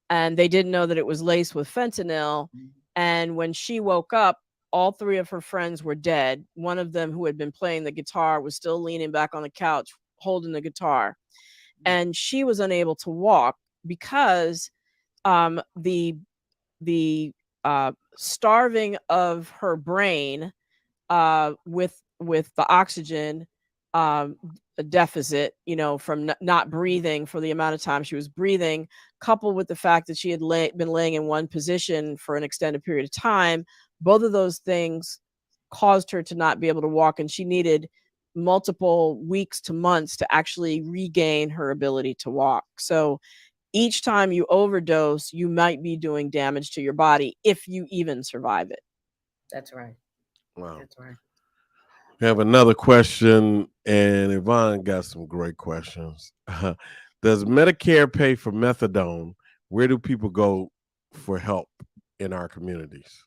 and they didn't know that it was laced with fentanyl. And when she woke up, all 3 of her friends were dead. One of them, who had been playing the guitar, was still leaning back on the couch holding the guitar. And she was unable to walk because the starving of her brain with the oxygen deficit, from not breathing for the amount of time she was breathing, coupled with the fact that she had been laying in one position for an extended period of time, both of those things caused her to not be able to walk, and she needed multiple weeks to months to actually regain her ability to walk. So each time you overdose, you might be doing damage to your body if you even survive it. That's right. Wow. That's right. We have another question, and Yvonne got some great questions. Does Medicare pay for methadone? Where do people go for help in our communities?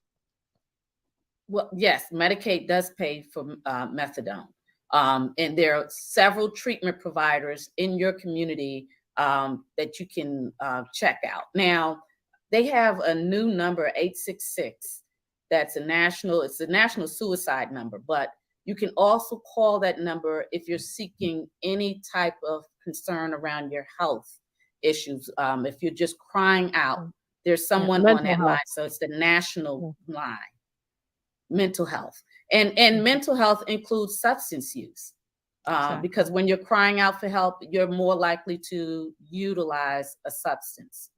Well, yes, Medicaid does pay for methadone. And there are several treatment providers in your community that you can check out. Now, they have a new number, 866. It's a national suicide number, but you can also call that number if you're seeking any type of concern around your health issues. If you're just crying out, there's someone on that line. So it's the national line. Mental health. And mental health includes substance use. Because when you're crying out for help, you're more likely to utilize a substance.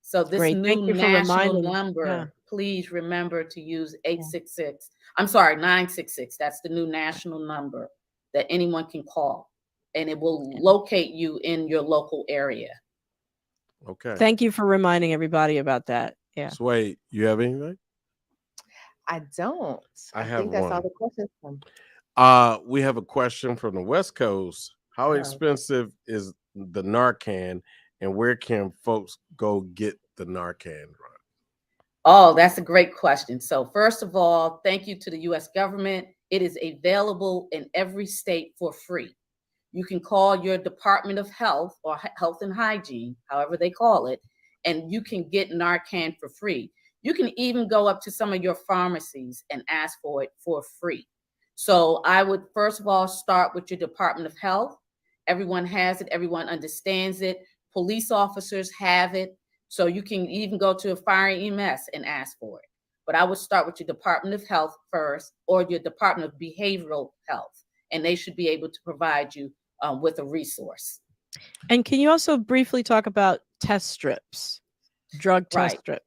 So this new national number, please remember to use 866. I'm sorry, 966. That's the new national number that anyone can call, and it will locate you in your local area. Okay. Thank you for reminding everybody about that. Yeah. Sway, you have anything? I don't. I think that's all the questions from. We have a question from the West Coast. How expensive is the Narcan, and where can folks go get the Narcan? Oh, that's a great question. So first of all, thank you to the U.S. government. It is available in every state for free. You can call your Department of Health or Health and Hygiene, however they call it, and you can get Narcan for free. You can even go up to some of your pharmacies and ask for it for free. So I would first of all start with your Department of Health. Everyone has it. Everyone understands it. Police officers have it. So you can even go to a fire EMS and ask for it. But I would start with your Department of Health first, or your Department of Behavioral Health, and they should be able to provide you with a resource. And can you also briefly talk about test strips, drug test strips?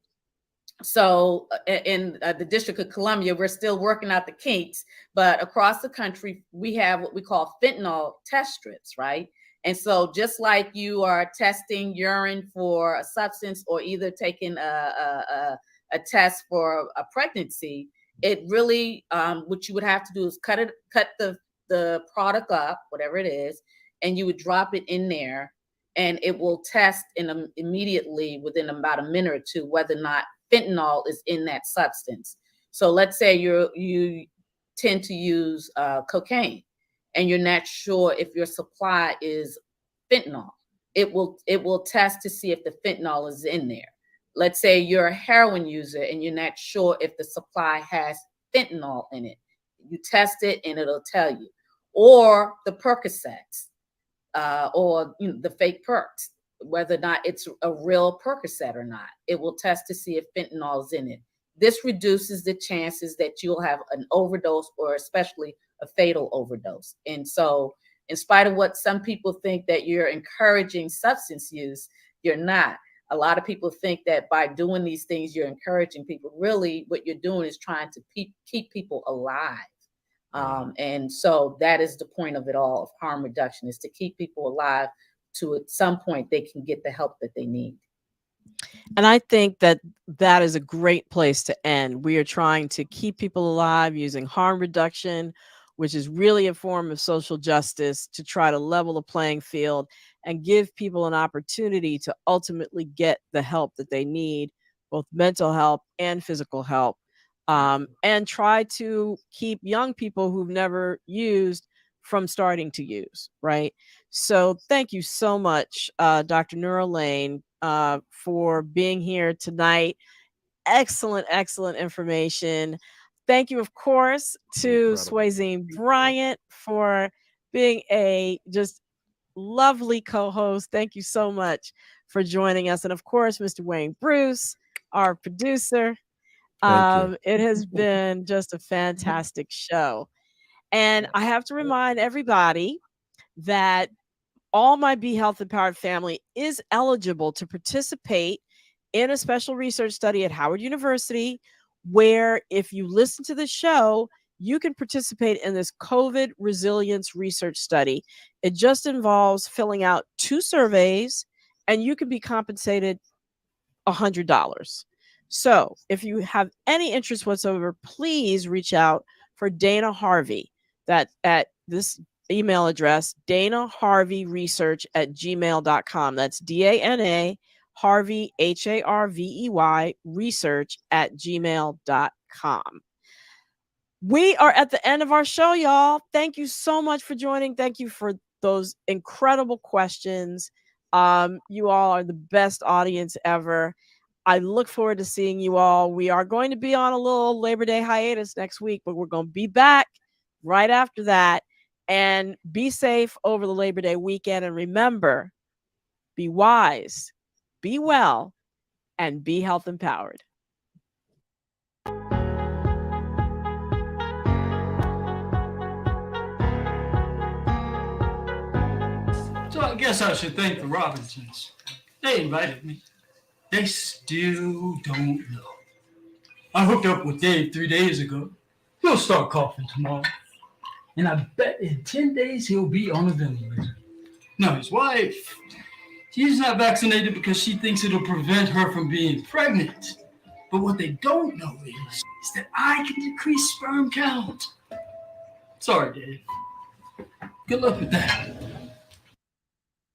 So in the District of Columbia, we're still working out the kinks, but across the country, we have what we call fentanyl test strips, right? And so just like you are testing urine for a substance or either taking a test for a pregnancy, it really, what you would have to do is cut the product up, whatever it is, and you would drop it in there, and it will test immediately within about a minute or two whether or not fentanyl is in that substance. So let's say you tend to use cocaine, and you're not sure if your supply is fentanyl. It will test to see if the fentanyl is in there. Let's say you're a heroin user and you're not sure if the supply has fentanyl in it. You test it and it'll tell you. Or the Percocets, or the fake perks, whether or not it's a real Percocet or not. It will test to see if fentanyl is in it. This reduces the chances that you'll have an overdose, or especially a fatal overdose. And so, in spite of what some people think that you're encouraging substance use, you're not. A lot of people think that by doing these things, you're encouraging people. Really, what you're doing is trying to keep people alive. And so that is the point of it all, of harm reduction, is to keep people alive to at some point they can get the help that they need. And I think that that is a great place to end. We are trying to keep people alive using harm reduction, which is really a form of social justice, to try to level the playing field and give people an opportunity to ultimately get the help that they need, both mental help and physical help, and try to keep young people who've never used from starting to use, right? So thank you so much, Dr. Nura Lane, for being here tonight. Excellent, excellent information. Thank you, of course, to Swayzine Bryant for being a just lovely co-host. Thank you so much for joining us. And of course, Mr. Wayne Bruce, our producer. It has been just a fantastic show. And I have to remind everybody that all my Be Health Empowered family is eligible to participate in a special research study at Howard University, where if you listen to the show, you can participate in this COVID resilience research study. It just involves filling out 2 surveys, and you can be compensated $100. So if you have any interest whatsoever, please reach out for for Dana Harvey. That's at this email address, danaharveyresearch@gmail.com. That's DANA Harvey, HARVEY, research@gmail.com. We are at the end of our show, y'all. Thank you so much for joining. Thank you for those incredible questions. You all are the best audience ever. I look forward to seeing you all. We are going to be on a little Labor Day hiatus next week, but we're going to be back right after that. And be safe over the Labor Day weekend. And remember, be wise, be well, and be health empowered. So I guess I should thank the Robinsons. They invited me. They still don't know. I hooked up with Dave 3 days ago. He'll start coughing tomorrow. And I bet in 10 days he'll be on a ventilator. Now his wife, she's not vaccinated because she thinks it'll prevent her from being pregnant. But what they don't know is that I can decrease sperm count. Sorry, Dave. Good luck with that.